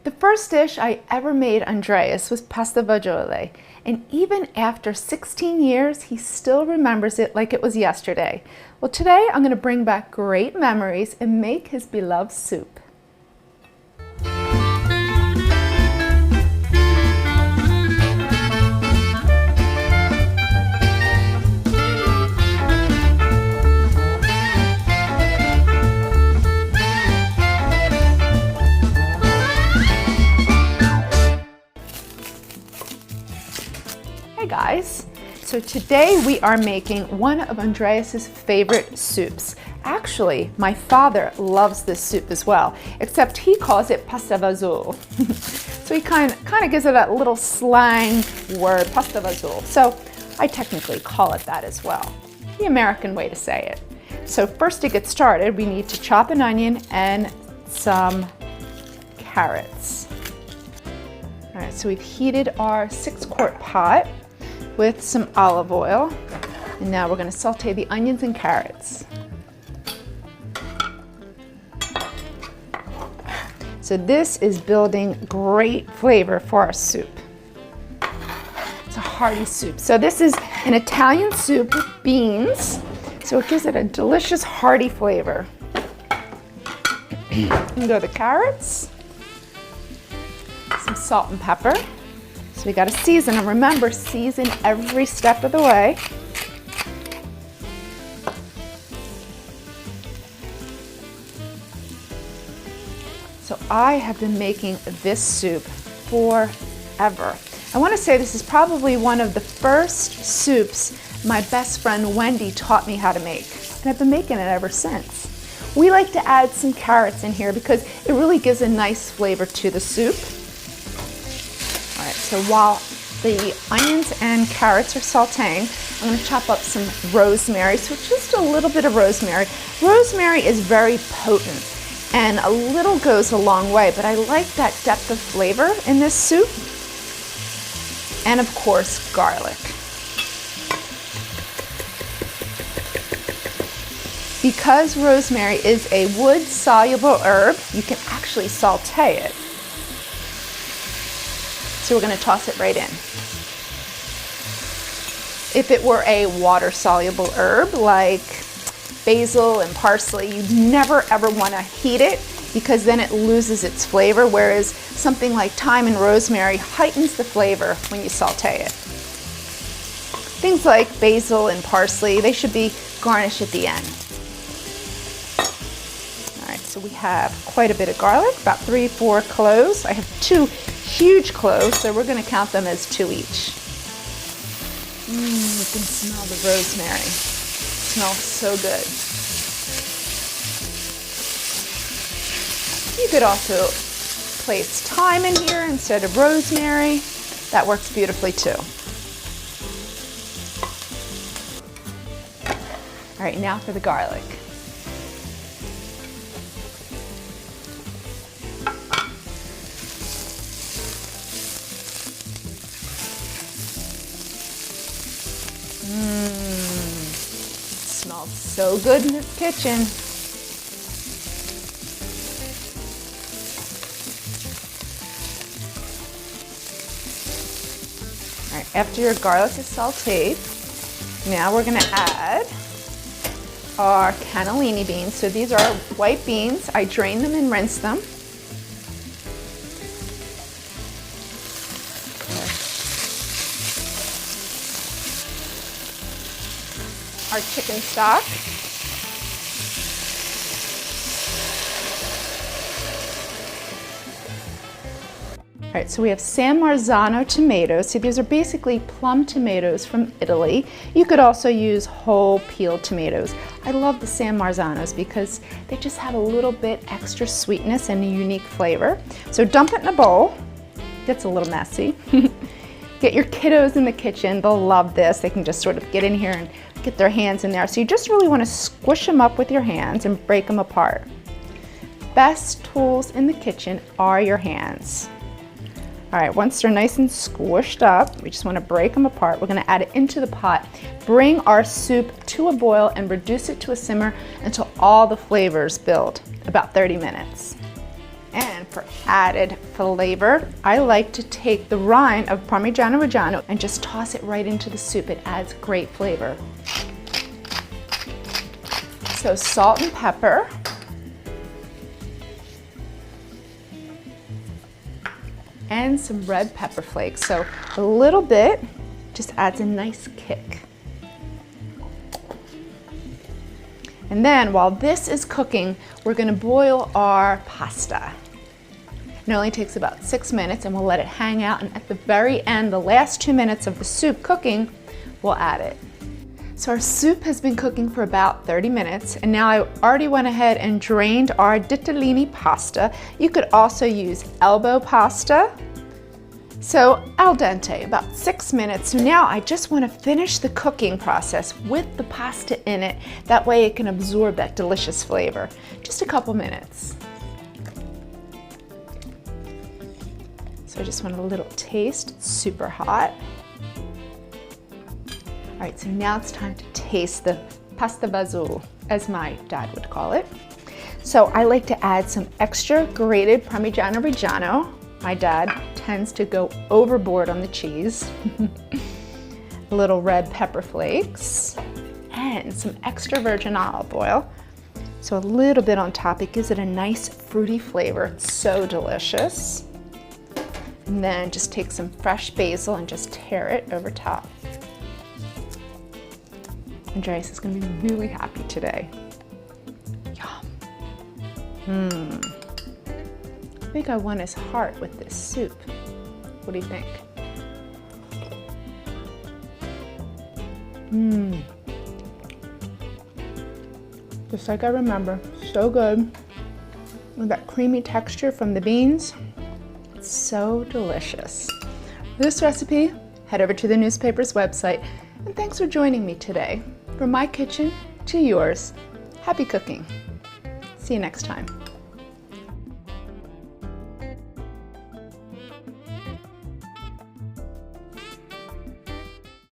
The first dish I ever made Andreas was pasta fagioli, and even after 16 years, he still remembers it like it was yesterday. Well, today I'm going to bring back great memories and make his beloved soup. Hey guys, so today we are making one of Andreas's favorite soups. Actually, my father loves this soup as well, except he calls it pasta fagioli. So he kind of gives it that little slang word, pasta fagioli. So I technically call it that as well, the American way to say it. So first to get started, we need to chop an onion and some carrots. All right, so we've heated our 6-quart pot with some olive oil, and now we're going to saute the onions and carrots. So this is building great flavor for our soup. It's a hearty soup. So this is an Italian soup with beans, so it gives it a delicious hearty flavor. And go the carrots, some salt and pepper. So we got to season, and remember, season every step of the way. So I have been making this soup forever. I want to say this is probably one of the first soups my best friend Wendy taught me how to make, and I've been making it ever since. We like to add some carrots in here because it really gives a nice flavor to the soup. All right, so while the onions and carrots are sauteing, I'm going to chop up some rosemary. So just a little bit of rosemary. Rosemary is very potent, and a little goes a long way, but I like that depth of flavor in this soup. And of course, garlic. Because rosemary is a wood-soluble herb, you can actually saute it. So we're going to toss it right in. If it were a water-soluble herb like basil and parsley, you'd never ever want to heat it because then it loses its flavor, whereas something like thyme and rosemary heightens the flavor when you saute it. Things like basil and parsley, they should be garnished at the end. All right, so we have quite a bit of garlic, about 3-4 cloves. I have 2 huge cloves, so we're going to count them as 2 each. You can smell the rosemary. It smells so good. You could also place thyme in here instead of rosemary. That works beautifully too. All right, now for the garlic. It smells so good in this kitchen. All right, after your garlic is sauteed, now we're going to add our cannellini beans. So these are white beans. I drain them and rinse them. Our chicken stock. All right, so we have San Marzano tomatoes. So these are basically plum tomatoes from Italy. You could also use whole peeled tomatoes. I love the San Marzanos because they just have a little bit extra sweetness and a unique flavor. So dump it in a bowl. Gets a little messy. Get your kiddos in the kitchen. They'll love this. They can just sort of get in here and get their hands in there. So you just really want to squish them up with your hands and break them apart. Best tools in the kitchen are your hands. All right, once they're nice and squished up, we just want to break them apart. We're going to add it into the pot. Bring our soup to a boil and reduce it to a simmer until all the flavors build, about 30 minutes. And for added flavor, I like to take the rind of Parmigiano Reggiano and just toss it right into the soup. It adds great flavor. So salt and pepper. And some red pepper flakes. So a little bit just adds a nice kick. And then while this is cooking, we're gonna boil our pasta. It only takes about 6 minutes and we'll let it hang out, and at the very end, the last 2 minutes of the soup cooking, we'll add it. So our soup has been cooking for about 30 minutes, and now I already went ahead and drained our ditalini pasta. You could also use elbow pasta. So al dente, about 6 minutes. So now I just want to finish the cooking process with the pasta in it. That way it can absorb that delicious flavor. Just a couple minutes. So I just want a little taste. It's super hot. All right, so now it's time to taste the pasta fagioli, as my dad would call it. So I like to add some extra grated Parmigiano Reggiano. My dad tends to go overboard on the cheese. A little red pepper flakes and some extra virgin olive oil. So a little bit on top, it gives it a nice fruity flavor. It's so delicious. And then just take some fresh basil and just tear it over top. Andreas is going to be really happy today. Yum. I think I want his heart with this soup. What do you think? Just like I remember, so good. With that creamy texture from the beans, it's so delicious. For this recipe, head over to the newspaper's website, and thanks for joining me today. From my kitchen to yours, happy cooking. See you next time.